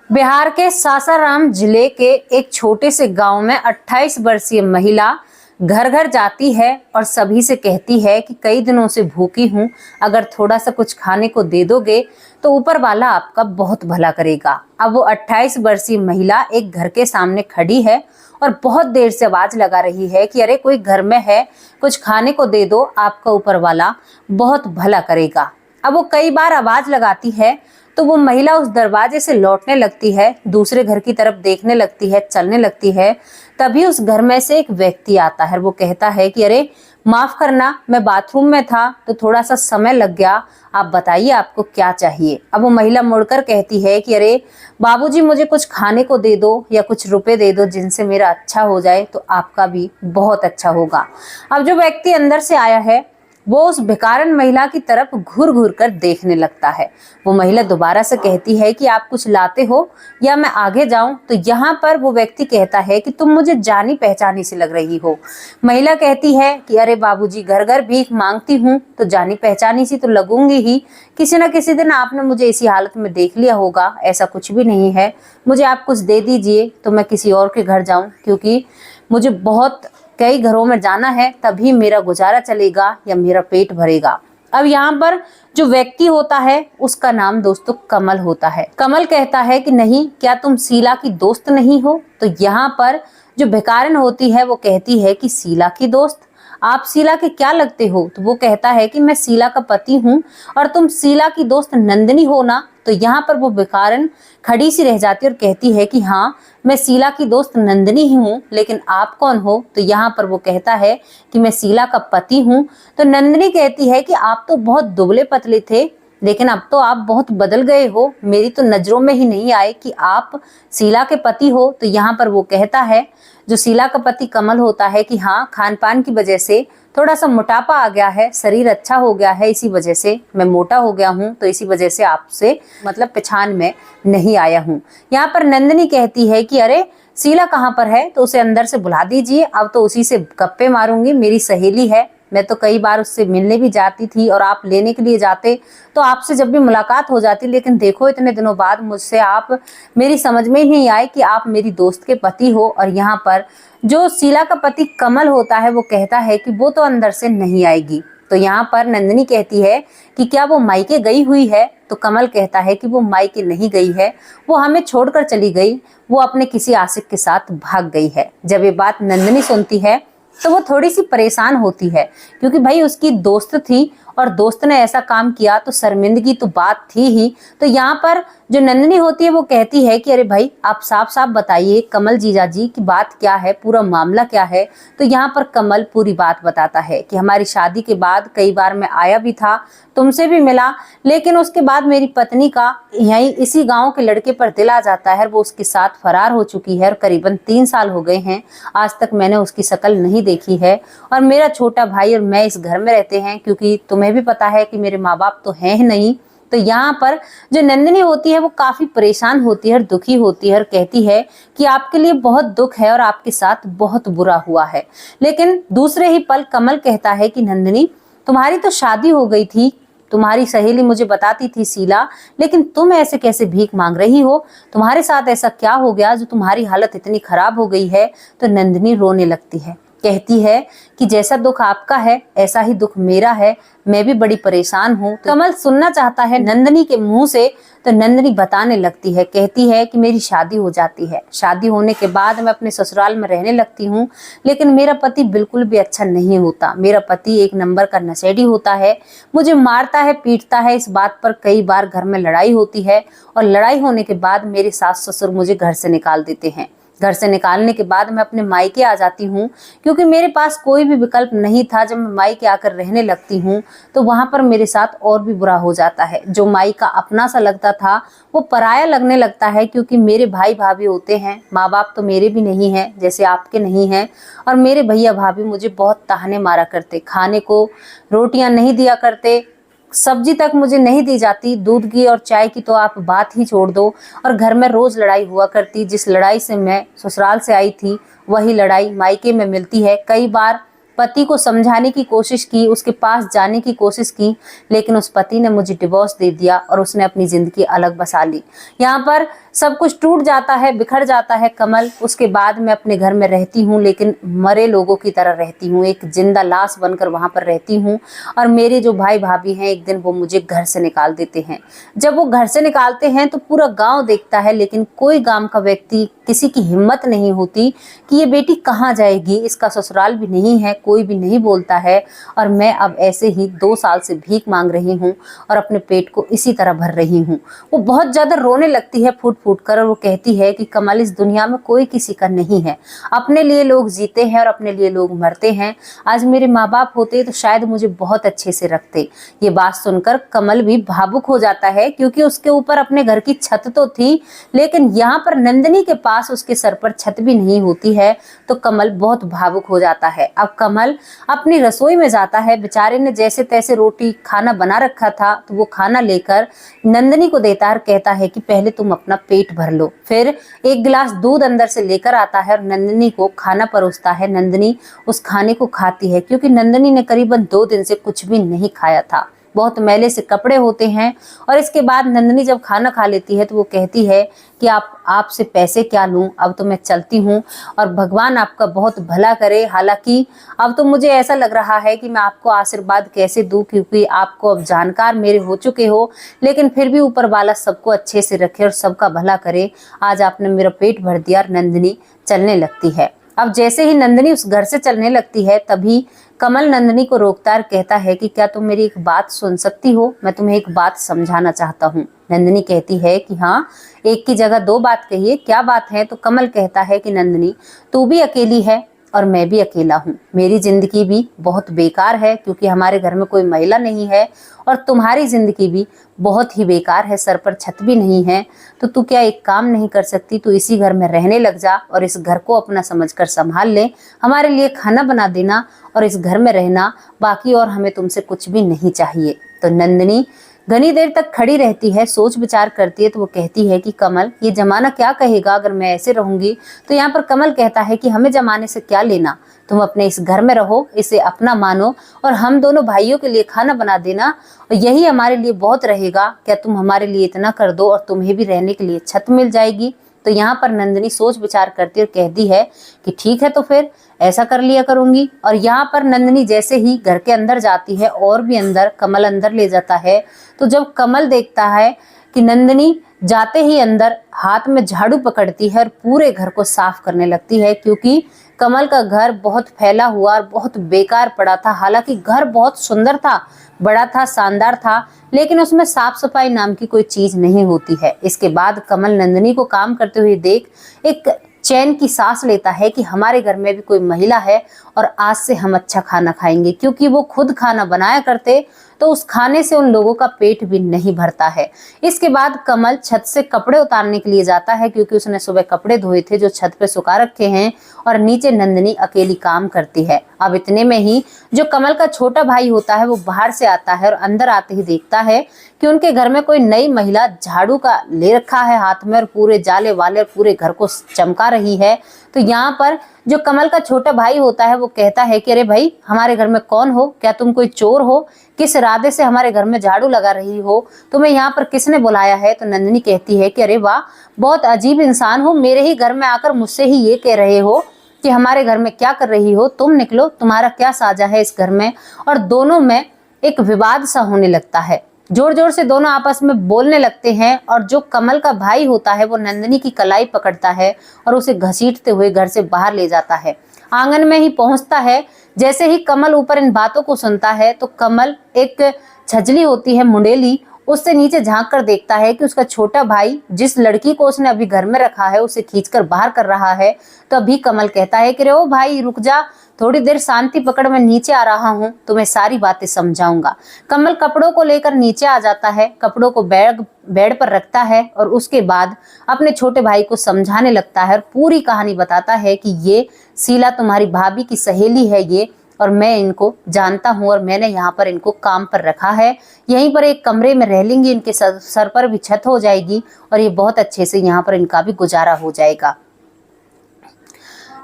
बिहार के सासाराम जिले के एक छोटे से गांव में 28 वर्षीय महिला घर घर जाती है और सभी से कहती है कि कई दिनों से भूखी हूं, अगर थोड़ा सा कुछ खाने को दे दोगे तो ऊपर वाला आपका बहुत भला करेगा। अब वो 28 वर्षीय महिला एक घर के सामने खड़ी है और बहुत देर से आवाज लगा रही है कि अरे कोई घर में है, कुछ खाने को दे दो, आपका ऊपर वाला बहुत भला करेगा। अब वो कई बार आवाज लगाती है तो वो महिला उस दरवाजे से लौटने लगती है, दूसरे घर की तरफ देखने लगती है, चलने लगती है। तभी उस घर में से एक व्यक्ति आता है। वो कहता है कि अरे माफ करना, मैं बाथरूम में था तो थोड़ा सा समय लग गया, आप बताइए आपको क्या चाहिए। अब वो महिला मुड़कर कहती है कि अरे बाबूजी, मुझे कुछ खाने को दे दो या कुछ रुपए दे दो जिनसे मेरा अच्छा हो जाए तो आपका भी बहुत अच्छा होगा। अब जो व्यक्ति अंदर से आया है वो उस भिखारन महिला की तरफ घूर घूर कर देखने लगता है। वो महिला दोबारा से कहती है कि आप कुछ लाते हो या मैं आगे जाऊं, तो यहाँ पर वो व्यक्ति कहता है कि तुम मुझे जानी पहचानी सी लग रही हो। महिला कहती है कि अरे बाबूजी, घर घर भीख मांगती हूँ तो जानी पहचानी सी तो लगूंगी ही, किसी न किसी दिन आपने मुझे इसी हालत में देख लिया होगा, ऐसा कुछ भी नहीं है। मुझे आप कुछ दे दीजिए तो मैं किसी और के घर जाऊं, क्योंकि मुझे बहुत कई घरों में जाना है, तभी मेरा गुजारा चलेगा या मेरा पेट भरेगा। अब यहाँ पर जो व्यक्ति होता है उसका नाम दोस्तों कमल होता है। कमल कहता है कि नहीं, क्या तुम शीला की दोस्त नहीं हो? तो यहाँ पर जो भिखारिन होती है वो कहती है कि शीला की दोस्त, आप शीला के क्या लगते हो? तो वो कहता है कि मैं शीला का पति हूँ और तुम शीला की दोस्त नंदिनी हो ना? तो यहाँ पर वो भिखारिन खड़ी सी रह जाती है और कहती है कि हाँ, मैं शीला की दोस्त नंदिनी ही हूँ, लेकिन आप कौन हो? तो यहाँ पर वो कहता है कि मैं शीला का पति हूँ। तो नंदिनी कहती है कि आप तो बहुत दुबले पतले थे, लेकिन अब तो आप बहुत बदल गए हो, मेरी तो नजरों में ही नहीं आए कि आप शीला के पति हो। तो यहाँ पर वो कहता है, जो शीला का पति कमल होता है, कि हाँ, खान पान की वजह से थोड़ा सा मोटापा आ गया है, शरीर अच्छा हो गया है, इसी वजह से मैं मोटा हो गया हूँ, तो इसी वजह से आपसे मतलब पहचान में नहीं आया हूँ। यहाँ पर नंदिनी कहती है कि अरे शीला कहाँ पर है? तो उसे अंदर से बुला दीजिए, अब तो उसी से गप्पे मारूंगी, मेरी सहेली है, मैं तो कई बार उससे मिलने भी जाती थी और आप लेने के लिए जाते तो आपसे जब भी मुलाकात हो जाती, लेकिन देखो इतने दिनों बाद मुझसे आप मेरी समझ में ही नहीं आए कि आप मेरी दोस्त के पति हो। और यहाँ पर जो शीला का पति कमल होता है वो कहता है कि वो तो अंदर से नहीं आएगी। तो यहाँ पर नंदिनी कहती है कि क्या वो मायके गई हुई है? तो कमल कहता है कि वो मायके नहीं गई है, वो हमें छोड़कर चली गई, वो अपने किसी आशिक के साथ भाग गई है। जब ये बात नंदिनी सुनती है तो वो थोड़ी सी परेशान होती है, क्योंकि भाई उसकी दोस्त थी और दोस्त ने ऐसा काम किया तो शर्मिंदगी तो बात थी ही। तो यहाँ पर जो नंदिनी होती है वो कहती है कि अरे भाई, आप साफ साफ बताइए कमल जीजा जी की बात क्या है, पूरा मामला क्या है? तो यहाँ पर कमल पूरी बात बताता है कि हमारी शादी के बाद कई बार मैं आया भी था, तुमसे भी मिला, लेकिन उसके बाद मेरी पत्नी का यहीं इसी गांव के लड़के पर दिल आ जाता है, वो उसके साथ फरार हो चुकी है और करीबन 3 साल हो गए हैं, आज तक मैंने उसकी शक्ल नहीं देखी है। और मेरा छोटा भाई और मैं इस घर में रहते हैं, क्योंकि तुम्हें भी पता है कि मेरे माँ बाप तो हैं ही नहीं। तो यहाँ पर जो नंदिनी होती है वो काफी परेशान होती है और दुखी होती है और कहती है कि आपके लिए बहुत दुख है और आपके साथ बहुत बुरा हुआ है। लेकिन दूसरे ही पल कमल कहता है कि नंदिनी, तुम्हारी तो शादी हो गई थी, तुम्हारी सहेली मुझे बताती थी शीला, लेकिन तुम ऐसे कैसे भीख मांग रही हो? तुम्हारे साथ ऐसा क्या हो गया जो तुम्हारी हालत इतनी खराब हो गई है? तो नंदिनी रोने लगती है, कहती है कि जैसा दुख आपका है ऐसा ही दुख मेरा है, मैं भी बड़ी परेशान हूँ। कमल सुनना चाहता है नंदिनी के मुंह से, तो नंदिनी बताने लगती है, कहती है कि मेरी शादी हो जाती है, शादी होने के बाद मैं अपने ससुराल में रहने लगती हूँ, लेकिन मेरा पति बिल्कुल भी अच्छा नहीं होता, मेरा पति एक नंबर का नशेड़ी होता है, मुझे मारता है, पीटता है। इस बात पर कई बार घर में लड़ाई होती है और लड़ाई होने के बाद मेरे सास ससुर मुझे घर से निकाल देते हैं। घर से निकालने के बाद मैं अपने मायके आ जाती हूँ, क्योंकि मेरे पास कोई भी विकल्प नहीं था। जब मैं मायके आकर रहने लगती हूँ तो वहां पर मेरे साथ और भी बुरा हो जाता है। जो मायका अपना सा लगता था वो पराया लगने लगता है, क्योंकि मेरे भाई भाभी होते हैं, माँ बाप तो मेरे भी नहीं है जैसे आपके नहीं हैं, और मेरे भैया भाभी मुझे बहुत ताहने मारा करते, खाने को रोटियां नहीं दिया करते, सब्जी तक मुझे नहीं दी जाती, दूध की और चाय की तो आप बात ही छोड़ दो। और घर में रोज लड़ाई हुआ करती, जिस लड़ाई से मैं ससुराल से आई थी वही लड़ाई मायके में मिलती है। कई बार पति को समझाने की कोशिश की, उसके पास जाने की कोशिश की, लेकिन उस पति ने मुझे डिवोर्स दे दिया और उसने अपनी जिंदगी अलग बसा ली। यहाँ पर सब कुछ टूट जाता है, बिखर जाता है कमल। उसके बाद मैं अपने घर में रहती हूँ, लेकिन मरे लोगों की तरह रहती हूँ, एक जिंदा लाश बनकर वहां पर रहती हूँ। और मेरे जो भाई भाभी हैं, एक दिन वो मुझे घर से निकाल देते हैं। जब वो घर से निकालते हैं तो पूरा गांव देखता है, लेकिन कोई गांव का व्यक्ति, किसी की हिम्मत नहीं होती कि ये बेटी कहाँ जाएगी, इसका ससुराल भी नहीं है, कोई भी नहीं बोलता है। और मैं अब ऐसे ही 2 साल से भीख मांग रही हूँ और अपने पेट को इसी तरह भर रही हूँ। वो बहुत ज्यादा रोने लगती है फूट फूट कर, और वो कहती है कि कमल, इस दुनिया में कोई किसी का नहीं है, अपने लिए लोग जीते हैं और अपने लिए लोग मरते हैं। आज मेरे माँ बाप होते तो शायद मुझे बहुत अच्छे से रखते। ये बात सुनकर कमल भी भावुक हो जाता है, क्योंकि उसके ऊपर अपने घर की छत तो थी, लेकिन यहाँ पर नंदिनी के पास उसके सर पर छत भी नहीं होती है। तो कमल बहुत भावुक हो जाता है। अब कमल अपनी रसोई में जाता है। बेचारे ने जैसे तैसे रोटी खाना बना रखा था, तो वो खाना लेकर नंदिनी को देता है और कहता है कि पहले तुम अपना पेट भर लो। फिर एक गिलास दूध अंदर से लेकर आता है और नंदिनी को खाना परोसता है। नंदिनी उस खाने को खाती है, क्योंकि नंदिनी ने करीबन 2 दिन से कुछ भी नहीं खाया था, बहुत मैले से कपड़े होते हैं। और इसके बाद नंदिनी जब खाना खा लेती है तो वो कहती है कि आपसे पैसे क्या लूं, अब तो मैं चलती हूं और भगवान आपका बहुत भला करे। हालांकि अब तो मुझे ऐसा लग रहा है कि मैं आपको आशीर्वाद कैसे दूं, क्योंकि आपको अब जानकार मेरे हो चुके हो, लेकिन फिर भी ऊपर वाला सबको अच्छे से रखे और सबका भला करे। आज आपने मेरा पेट भर दिया। और नंदिनी चलने लगती है। अब जैसे ही नंदिनी उस घर से चलने लगती है, तभी कमल नंदिनी को रोकता और कहता है कि क्या तुम मेरी एक बात सुन सकती हो, मैं तुम्हें एक बात समझाना चाहता हूँ। नंदिनी कहती है कि हाँ, एक की जगह 2 बात कहिए, क्या बात है। तो कमल कहता है कि नंदिनी, तू भी अकेली है और मैं भी अकेला हूँ, मेरी जिंदगी भी बहुत बेकार है, क्योंकि हमारे घर में कोई महिला नहीं है, और तुम्हारी जिंदगी भी बहुत ही बेकार है, सर पर छत भी नहीं है। तो तू क्या एक काम नहीं कर सकती, तू इसी घर में रहने लग जा और इस घर को अपना समझकर संभाल ले, हमारे लिए खाना बना देना और इस घर में रहना, बाकी और हमें तुमसे कुछ भी नहीं चाहिए। तो नंदिनी घनी देर तक खड़ी रहती है, सोच विचार करती है। तो वो कहती है कि कमल, ये जमाना क्या कहेगा अगर मैं ऐसे रहूंगी। तो यहाँ पर कमल कहता है कि हमें जमाने से क्या लेना, तुम अपने इस घर में रहो, इसे अपना मानो और हम दोनों भाइयों के लिए खाना बना देना, और यही हमारे लिए बहुत रहेगा। क्या तुम हमारे लिए इतना कर दो और तुम्हें भी रहने के लिए छत मिल जाएगी। तो यहाँ पर नंदिनी सोच विचार करती और कहती है कि ठीक है, तो फिर ऐसा कर लिया करूंगी। और यहाँ पर नंदिनी जैसे ही घर के अंदर जाती है, और भी अंदर कमल अंदर ले जाता है, तो जब कमल देखता है कि नंदिनी जाते ही अंदर हाथ में झाड़ू पकड़ती है और पूरे घर को साफ करने लगती है, क्योंकि कमल का घर बहुत फैला हुआ और बहुत बेकार पड़ा था। हालांकि घर बहुत सुंदर था, बड़ा था, शानदार था, लेकिन उसमें साफ सफाई नाम की कोई चीज नहीं होती है। इसके बाद कमल नंदिनी को काम करते हुए देख एक चैन की सांस लेता है कि हमारे घर में भी कोई महिला है और आज से हम अच्छा खाना खाएंगे, क्योंकि वो खुद खाना बनाया करते तो उस खाने से उन लोगों का पेट भी नहीं भरता है। इसके बाद कमल छत से कपड़े उतारने के लिए जाता है, क्योंकि उसने सुबह कपड़े धोए थे जो छत पे सुखा रखे हैं, और नीचे नंदिनी अकेली काम करती है। अब इतने में ही जो कमल का छोटा भाई होता है वो बाहर से आता है, और अंदर आते ही देखता है कि उनके घर में कोई नई महिला झाड़ू का ले रखा है हाथ में, और पूरे जाले वाले पूरे घर को चमका रही है। तो यहाँ पर जो कमल का छोटा भाई होता है वो कहता है कि अरे भाई, हमारे घर में कौन हो, क्या तुम कोई चोर हो, किस इरादे से हमारे घर में झाड़ू लगा रही हो, तुम्हें यहाँ पर किसने बुलाया है। तो नंदिनी कहती है कि अरे वाह, बहुत अजीब इंसान हो, मेरे ही घर में आकर मुझसे ही ये कह रहे हो कि हमारे घर में क्या कर रही हो, तुम निकलो, तुम्हारा क्या साझा है इस घर में। और दोनों में एक विवाद सा होने लगता है, जोर जोर से दोनों आपस में बोलने लगते हैं। और जो कमल का भाई होता है वो नंदिनी की कलाई पकड़ता है और उसे घसीटते हुए घर से बाहर ले जाता है। आंगन में ही पहुंचता है। जैसे ही कमल ऊपर इन बातों को सुनता है, तो कमल एक छजली होती है मुंडेली, उससे नीचे झांक कर देखता है कि उसका छोटा भाई जिस लड़की को उसने अभी घर में रखा है उसे खींचकर बाहर कर रहा है। तो अभी कमल कहता है कि रे ओ भाई, रुक जा, थोड़ी देर शांति पकड़, मैं नीचे आ रहा हूँ, तुम्हें सारी बातें समझाऊंगा। कमल कपड़ों को लेकर नीचे आ जाता है, कपड़ों को बेड पर रखता है और उसके बाद अपने छोटे भाई को समझाने लगता है और पूरी कहानी बताता है कि ये शीला तुम्हारी भाभी की सहेली है ये, और मैं इनको जानता हूँ और मैंने यहाँ पर इनको काम पर रखा है। यहीं पर एक कमरे में रह लेंगी, इनके सर पर भी छत हो जाएगी और ये बहुत अच्छे से यहाँ पर इनका भी गुजारा हो जाएगा।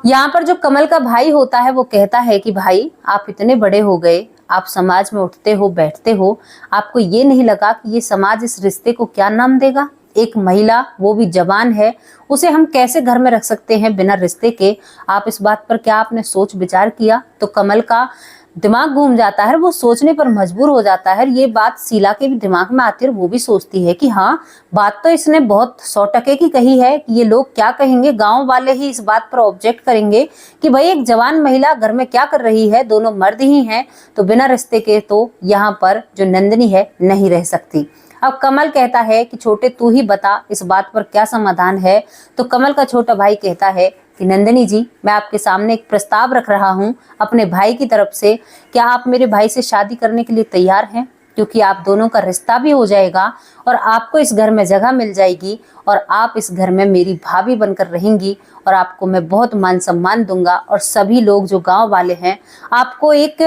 यहाँ पर जो कमल का भाई होता है वो कहता है कि भाई आप इतने बड़े हो गए, आप समाज में उठते हो बैठते हो, आपको ये नहीं लगा कि ये समाज इस रिश्ते को क्या नाम देगा? एक महिला, वो भी जवान है, उसे हम कैसे घर में रख सकते हैं बिना रिश्ते के? आप इस बात पर क्या आपने सोच विचार किया? तो कमल का दिमाग घूम जाता है, वो सोचने पर मजबूर हो जाता है। ये बात शीला के भी दिमाग में आती है और वो भी सोचती है कि हाँ, बात तो इसने बहुत 100% की कही है कि ये लोग क्या कहेंगे, गांव वाले ही इस बात पर ऑब्जेक्ट करेंगे कि भाई एक जवान महिला घर में क्या कर रही है, दोनों मर्द ही हैं, तो बिना रिश्ते के तो यहाँ पर जो नंदिनी है नहीं रह सकती। अब कमल कहता है कि छोटे तू ही बता इस बात पर क्या समाधान है। तो कमल का छोटा भाई कहता है कि नंदिनी जी, मैं आपके सामने एक प्रस्ताव रख रहा हूं अपने भाई की तरफ से। क्या आप मेरे भाई से शादी करने के लिए तैयार हैं? क्योंकि आप दोनों का रिश्ता भी हो जाएगा और आपको इस घर में जगह मिल जाएगी और आप इस घर में मेरी भाभी बनकर रहेंगी और आपको मैं बहुत मान सम्मान दूंगा और सभी लोग जो गांव वाले हैं आपको एक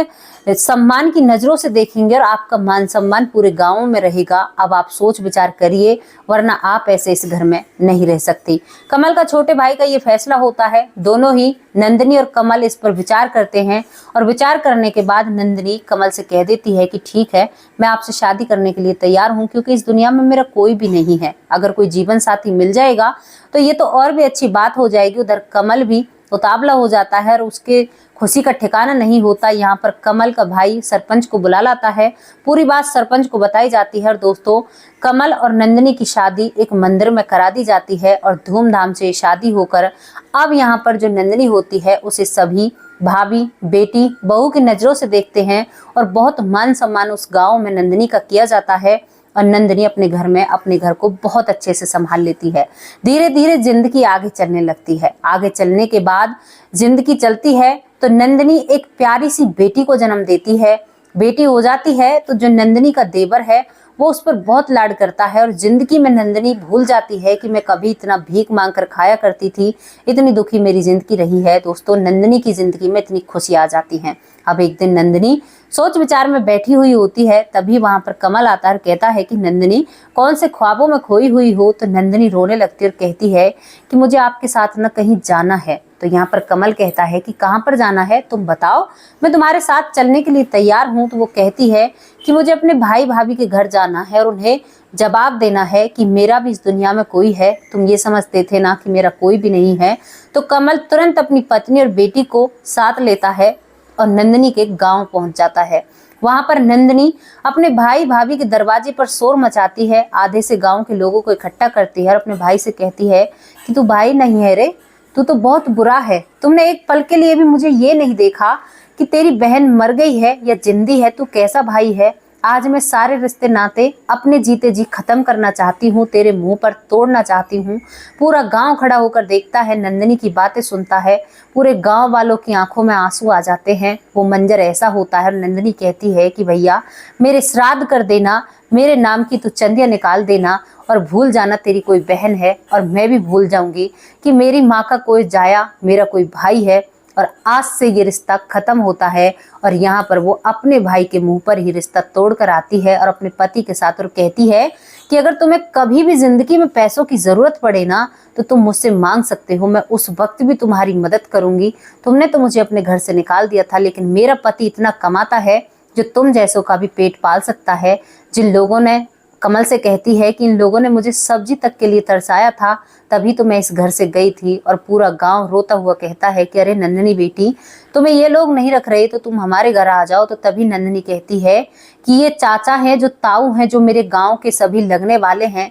सम्मान की नजरों से देखेंगे और आपका मान सम्मान पूरे गांव में रहेगा। अब आप सोच विचार करिए, वरना आप ऐसे इस घर में नहीं रह सकती। कमल का छोटे भाई का ये फैसला होता है। दोनों ही, नंदिनी और कमल, इस पर विचार करते हैं और विचार करने के बाद नंदिनी कमल से कह देती है कि ठीक है, मैं आपसे शादी करने के लिए तैयार हूँ, क्योंकि इस दुनिया में मेरा कोई भी नहीं है। अगर कोई जीवन साथी मिल जाएगा तो ये तो और भी अच्छी बात हो जाएगी। उधर कमल भी उतावला हो जाता है और उसके खुशी का ठिकाना नहीं होता। यहाँ पर कमल का भाई सरपंच को बुला लाता है, पूरी बात सरपंच को बताई जाती है और दोस्तों, कमल और नंदिनी की शादी एक मंदिर में करा दी जाती है और धूमधाम से शादी होकर अब यहाँ पर जो नंदिनी होती है उसे सभी भाभी, बेटी, बहू की नजरों से देखते हैं और बहुत मान सम्मान उस गांव में नंदिनी का किया जाता है और नंदिनी अपने घर में अपने घर को बहुत अच्छे से संभाल लेती है। धीरे धीरे जिंदगी आगे चलने लगती है। आगे चलने के बाद जिंदगी चलती है तो नंदिनी एक प्यारी सी बेटी को जन्म देती है। बेटी हो जाती है तो जो नंदिनी का देवर है वो उस पर बहुत लाड करता है और जिंदगी में नंदिनी भूल जाती है कि मैं कभी इतना भीख मांग कर खाया करती थी, इतनी दुखी मेरी जिंदगी रही है। दोस्तों, नंदिनी की जिंदगी में इतनी खुशी आ जाती है। अब एक दिन नंदिनी सोच विचार में बैठी हुई होती है, तभी वहां पर कमल आता है, कहता है कि नंदिनी कौन से ख्वाबों में खोई हुई हो। तो नंदिनी रोने लगती है और कहती है कि मुझे आपके साथ न कहीं जाना है। तो यहाँ पर कमल कहता है कि कहाँ पर जाना है, तुम बताओ, मैं तुम्हारे साथ चलने के लिए तैयार हूँ। तो वो कहती है कि मुझे अपने भाई भाभी के घर जाना है और उन्हें जवाब देना है कि मेरा भी इस दुनिया में कोई है, तुम ये समझते थे ना कि मेरा कोई भी नहीं है। तो कमल तुरंत अपनी पत्नी और बेटी को साथ लेता है और नंदिनी के गांव पहुंच जाता है। वहां पर नंदिनी अपने भाई भाभी के दरवाजे पर शोर मचाती है, आधे से गांव के लोगों को इकट्ठा करती है और अपने भाई से कहती है कि तू भाई नहीं है रे, तू तो बहुत बुरा है। तुमने एक पल के लिए भी मुझे ये नहीं देखा कि तेरी बहन मर गई है या जिंदी है, तू कैसा भाई है। आज मैं सारे रिश्ते नाते अपने जीते जी खत्म करना चाहती हूँ, तेरे मुंह पर तोड़ना चाहती हूँ। पूरा गांव खड़ा होकर देखता है, नंदिनी की बातें सुनता है, पूरे गांव वालों की आंखों में आंसू आ जाते हैं। वो मंजर ऐसा होता है और नंदिनी कहती है कि भैया मेरे श्राद्ध कर देना, मेरे नाम की तू चंदिया निकाल देना और भूल जाना तेरी कोई बहन है और मैं भी भूल जाऊंगी कि मेरी माँ का कोई जाया, मेरा कोई भाई है। और आज से ये रिश्ता खत्म होता है और यहाँ पर वो अपने भाई के मुंह पर ही रिश्ता तोड़ कर आती है और अपने पति के साथ और कहती है कि अगर तुम्हें कभी भी जिंदगी में पैसों की जरूरत पड़े ना तो तुम मुझसे मांग सकते हो, मैं उस वक्त भी तुम्हारी मदद करूंगी। तुमने तो मुझे अपने घर से निकाल दिया था, लेकिन मेरा पति इतना कमाता है जो तुम जैसों का भी पेट पाल सकता है। जिन लोगों ने, कमल से कहती है कि इन लोगों ने मुझे सब्जी तक के लिए तरसाया था, तभी तो मैं इस घर से गई थी। और पूरा गांव रोता हुआ कहता है कि अरे नंदिनी बेटी, तुम्हें ये लोग नहीं रख रहे तो तुम हमारे घर आ जाओ। तो तभी नंदिनी कहती है कि ये चाचा हैं, जो ताऊ हैं, जो मेरे गांव के सभी लगने वाले हैं,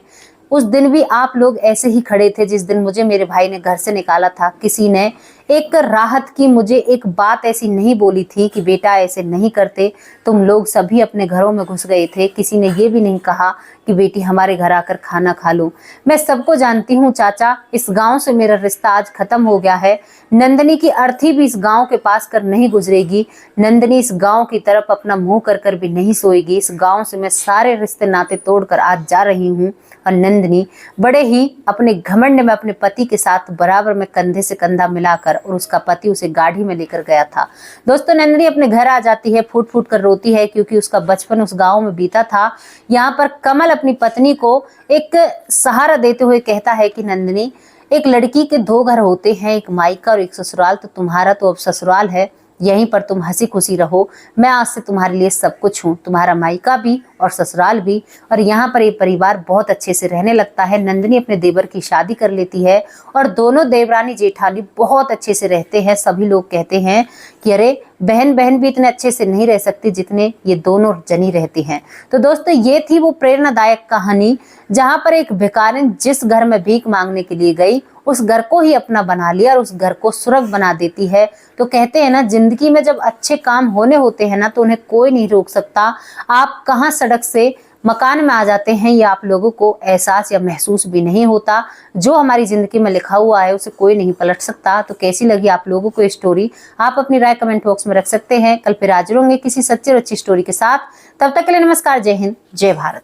उस दिन भी आप लोग ऐसे ही खड़े थे जिस दिन मुझे मेरे भाई ने घर से निकाला था। किसी ने एक राहत की मुझे एक बात ऐसी नहीं बोली थी कि बेटा ऐसे नहीं करते, तुम लोग सभी अपने घरों में घुस गए थे। किसी ने ये भी नहीं कहा कि बेटी हमारे घर आकर खाना खा लो। मैं सबको जानती हूँ चाचा, इस गांव से मेरा रिश्ता आज खत्म हो गया है। नंदिनी की अर्थी भी इस गांव के पास कर नहीं गुजरेगी। नंदिनी इस गांव की तरफ अपना मुंह कर कर भी नहीं सोएगी। इस गांव से मैं सारे रिश्ते नाते तोड़कर आज जा रही हूँ। और नंदिनी बड़े ही अपने घमंड में अपने पति के साथ बराबर में कंधे से कंधा मिलाकर, और उसका पति उसे गाड़ी में लेकर गया था। दोस्तों, नंदिनी अपने घर आ जाती है, फूट फूट कर रोती है क्योंकि उसका बचपन उस गांव में बीता था। यहाँ पर कमल अपनी पत्नी को एक सहारा देते हुए कहता है कि नंदिनी, एक लड़की के दो घर होते हैं, एक मायका और एक ससुराल। तो तुम्हारा तो अब ससुराल है, यहीं पर तुम हंसी खुशी रहो। मैं आज से तुम्हारे लिए सब कुछ हूँ, तुम्हारा मायका भी और ससुराल भी। और यहाँ पर ये परिवार बहुत अच्छे से रहने लगता है। नंदिनी अपने देवर की शादी कर लेती है और दोनों देवरानी जेठानी बहुत अच्छे से रहते हैं। सभी लोग कहते हैं कि अरे बहन बहन भी इतने अच्छे से नहीं रह सकती जितने ये दोनों जनी रहती हैं। तो दोस्तों ये थी वो प्रेरणादायक कहानी जहां पर एक भिखारिन जिस घर में भीख मांगने के लिए गई उस घर को ही अपना बना लिया और उस घर को स्वर्ग बना देती है। तो कहते हैं ना, जिंदगी में जब अच्छे काम होने होते हैं ना तो उन्हें कोई नहीं रोक सकता। आप कहाँ सड़क से मकान में आ जाते हैं ये आप लोगों को एहसास या महसूस भी नहीं होता। जो हमारी जिंदगी में लिखा हुआ है उसे कोई नहीं पलट सकता। तो कैसी लगी आप लोगों को ये स्टोरी, आप अपनी राय कमेंट बॉक्स में रख सकते हैं। कल फिर हाजिर होंगे किसी सच्ची और अच्छी स्टोरी के साथ। तब तक के लिए नमस्कार, जय हिंद, जय भारत।